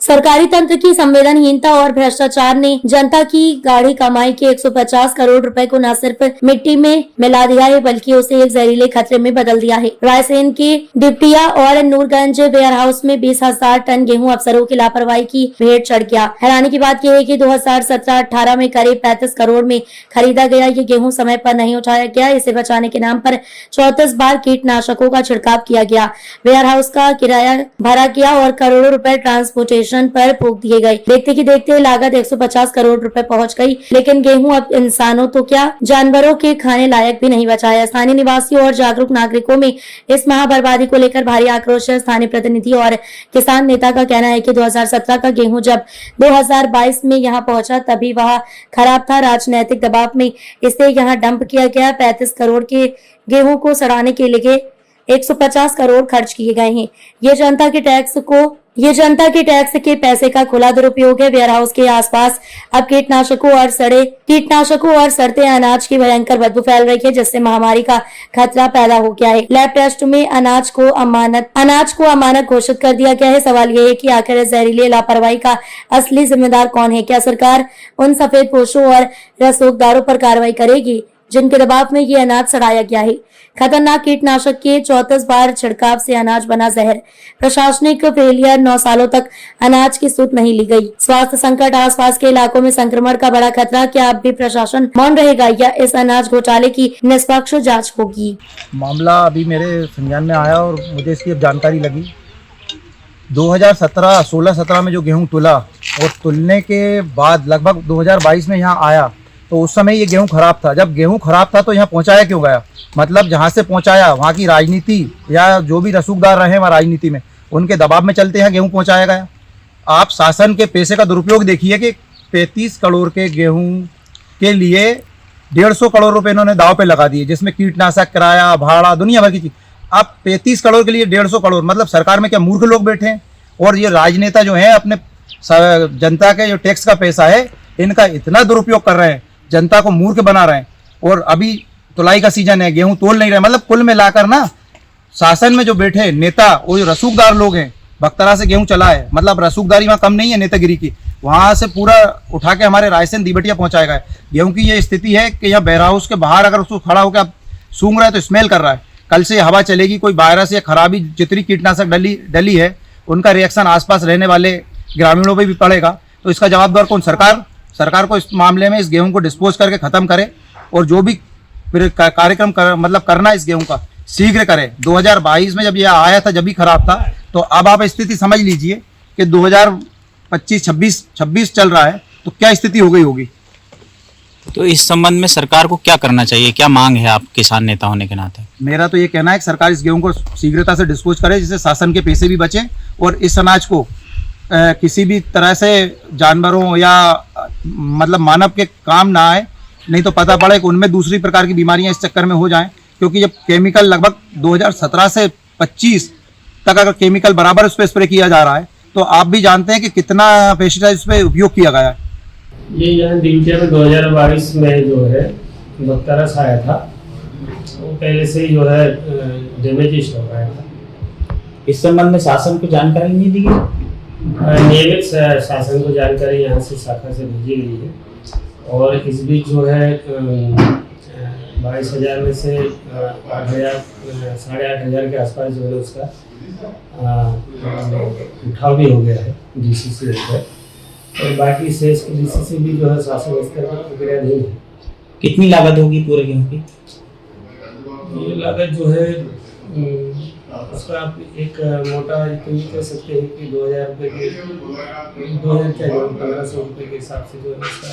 सरकारी तंत्र की संवेदनहीनता और भ्रष्टाचार ने जनता की गाढ़ी कमाई के 150 करोड़ रुपए को न सिर्फ मिट्टी में मिला दिया है बल्कि उसे एक जहरीले खतरे में बदल दिया है। रायसेन के डिप्टिया और नूरगंज वेयर हाउस में 20,000 टन गेहूं अफसरों की लापरवाही की भेंट चढ़ गया। हैरानी की बात यह है कि 2017-18 में करीब 35 करोड़ में खरीदा गया ये गेहूं समय पर नहीं उठाया गया। इसे बचाने के नाम पर 34 बार कीटनाशकों का छिड़काव किया गया, वेयर हाउस का किराया भरा गया और करोड़ों रुपए ट्रांसपोर्टेशन पर फूंक दिए गए। देखते ही देखते लागत 150 करोड़ रुपए पहुंच गई, लेकिन गेहूं अब इंसानों तो क्या जानवरों के खाने लायक भी नहीं बचा है। स्थानीय निवासियों और जागरूक नागरिकों में इस महाबर्बादी को लेकर भारी आक्रोश है। स्थानीय प्रतिनिधि और किसान नेता का कहना है कि 2017 का गेहूं जब 2022 में यहां पहुंचा तभी वह खराब था। राजनीतिक दबाव में इसे यहां डंप किया गया। 35 करोड़ के गेहूं को सड़ाने के लिए 150 करोड़ खर्च किए गए हैं। ये जनता के टैक्स के पैसे का खुला दुरुपयोग है। वेयर हाउस के आसपास अब कीटनाशकों और सड़ते अनाज की भयंकर बदबू फैल रही है, जिससे महामारी का खतरा पैदा हो गया है। लैब टेस्ट में अनाज को अमानत घोषित कर दिया गया है। सवाल यह है कि आखिर इस जहरीली लापरवाही का असली जिम्मेदार कौन है? क्या सरकार उन सफेद पोशों और रसूखदारों पर कार्रवाई करेगी जिनके दबाव में ये अनाज सड़ाया गया है? खतरनाक कीटनाशक के 34 बार छिड़काव से अनाज बना जहर। प्रशासनिक फेलियर, 9 सालों तक अनाज की सूत नहीं ली गई। स्वास्थ्य संकट, आसपास के इलाकों में संक्रमण का बड़ा खतरा। क्या अब भी प्रशासन मौन रहेगा या इस अनाज घोटाले की निष्पक्ष जांच होगी? मामला अभी मेरे संज्ञान में आया और मुझे इसकी अब जानकारी लगी। 2016-17 में जो गेहूं तुला और तुलने के बाद लगभग 2022 में यहाँ आया तो उस समय ये गेहूं खराब था। जब गेहूं खराब था तो यहाँ पहुँचाया क्यों गया? मतलब जहाँ से पहुँचाया वहाँ की राजनीति या जो भी रसूखदार रहे वहाँ राजनीति में उनके दबाव में चलते हैं गेहूं पहुँचाया गया। आप शासन के पैसे का दुरुपयोग देखिए कि 35 करोड़ के गेहूं के लिए 150 करोड़ रुपए इन्होंने दाव पे लगा दिए, जिसमें कीटनाशक, किराया, भाड़ा, दुनिया भर की चीज। आप 35 करोड़ के लिए 150 करोड़, मतलब सरकार में क्या मूर्ख लोग बैठे हैं? और ये राजनेता जो है अपने जनता के जो टैक्स का पैसा है इनका इतना दुरुपयोग कर रहे हैं, जनता को मूर्ख बना रहे हैं। और अभी तुलाई का सीजन है, गेहूं तोल नहीं रहे। मतलब कुल मिलाकर ना शासन में जो बैठे नेता वो जो रसूखदार लोग हैं, बख्तरा से गेहूं चला है, मतलब रसूखदारी वहाँ कम नहीं है नेतागिरी की, वहाँ से पूरा उठा के हमारे रायसेन दीबटिया पहुँचाएगा। गेहूं की ये स्थिति है कि यहाँ वेयर हाउस के बाहर अगर उसको खड़ा होकर आप सूंघ रहा है तो स्मेल कर रहा है। कल से हवा चलेगी, कोई वायरस या खराबी जितनी कीटनाशक डली है उनका रिएक्शन आसपास रहने वाले ग्रामीणों पर भी पड़ेगा। तो इसका जवाबदार कौन? सरकार को इस मामले में इस गेहूं को डिस्पोज करके खत्म करे और जो भी कार्यक्रम करना इस गेहूं का शीघ्र करे। 2022 में जब यह आया था जब भी खराब था, तो अब आप स्थिति समझ लीजिए कि 2025-26 चल रहा है तो क्या स्थिति हो गई होगी। तो इस संबंध में सरकार को क्या करना चाहिए? क्या मांग है आप किसान नेता होने के नाते? मेरा तो ये कहना है कि सरकार इस गेहूं को शीघ्रता से डिस्पोज करे, जिससे शासन के पैसे भी बचे और इस अनाज को किसी भी तरह से जानवरों या मतलब मानव के काम ना आए, नहीं तो पता पड़े कि उनमें दूसरी प्रकार की बीमारियां इस चक्कर में हो जाएं। क्योंकि जब केमिकल लगभग 2017 से 25 तक अगर केमिकल बराबर उस पर स्प्रे किया जा रहा है तो आप भी जानते हैं कि कितना पेस्टिसाइड उस पर उपयोग किया गया है। ये यहाँ दिनचर्या में 2022 में जो है बख्तरा से आया था, वो पहले से ही जो है डैमेज हो रहा था। इस संबंध में शासन को जानकारी नहीं दी गई? नियमित शासन को जानकारी यहाँ से शाखा से भेजी गई है और इस बीच जो है 22,000 में से 8,000 8,500 के आसपास जो है उसका उठाव भी हो गया है डीसी से और बाकी शेष के डीसी से भी जो है शासन स्तर पर प्रक्रिया नहीं है। कितनी लागत होगी पूरे गेहूं की? ये लागत जो है उसका आप एक मोटा इतनी कह सकते हैं कि 2,000 रुपये के 1,500 रुपये के हिसाब से जो है उसका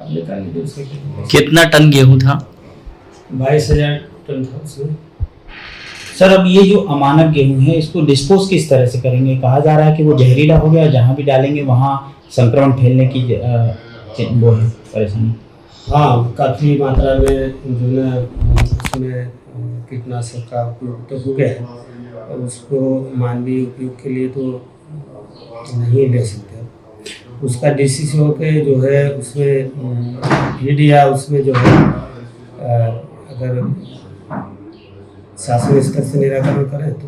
आप निकाल लीजिए। उसके कितना टन गेहूं था? 22,000 टन था उसमें। सर, अब ये जो अमानक गेहूं है इसको डिस्पोज किस तरह से करेंगे? कहा जा रहा है कि वो जहरीला हो गया, जहाँ भी डालेंगे वहाँ संक्रमण फैलने की वो है परेशानी। हाँ, काफ़ी मात्रा में जो है उसमें कीटनाशक का उपयोग तो हो गया है और उसको मानवीय उपयोग के लिए तो नहीं ले सकते। उसका डीसी से होके जो है उसमें फीड या उसमें जो है अगर शासन स्तर से निराकरण करें तो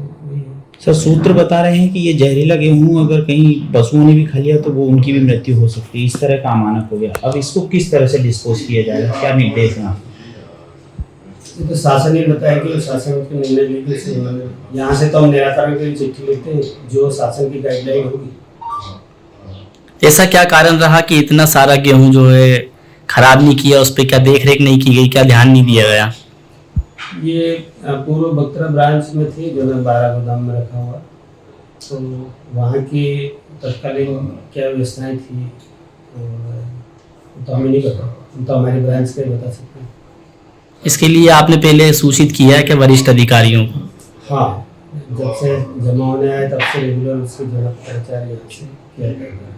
सर सूत्र बता रहे हैं कि ये जहरीला गेहूं अगर कहीं पशुओं ने भी खा लिया तो वो उनकी भी मृत्यु हो सकती है, इस तरह का अमानक हो गया। अब इसको किस तरह से डिस्पोज किया जाएगा, क्या निर्देश हैं आपके? ये तो शासन ने बताया कि शासन के निर्णय लेके से यहाँ से तो हम निराकरण के लिए चिट्ठी लिखते हैं, जो शासन की गाइडलाइन होगी। ऐसा क्या कारण रहा कि इतना सारा गेहूं जो है खराब नहीं किया, उस पर क्या देख रेख नहीं की गई, क्या ध्यान नहीं दिया गया? ये पूर्व बक्रा ब्रांच में थी जो है 12 गोदाम में रखा हुआ, तो वहाँ की तत्कालीन क्या व्यवस्थाएं थी तो हमें नहीं पता, तो हमारी ब्रांच के बता सकते हैं। इसके लिए आपने पहले सूचित किया है कि वरिष्ठ अधिकारियों को? हाँ, जब से जमा होने आए तब से रेगुलर उसकी जरूरत प्रचार यहाँ से किया जाएगा।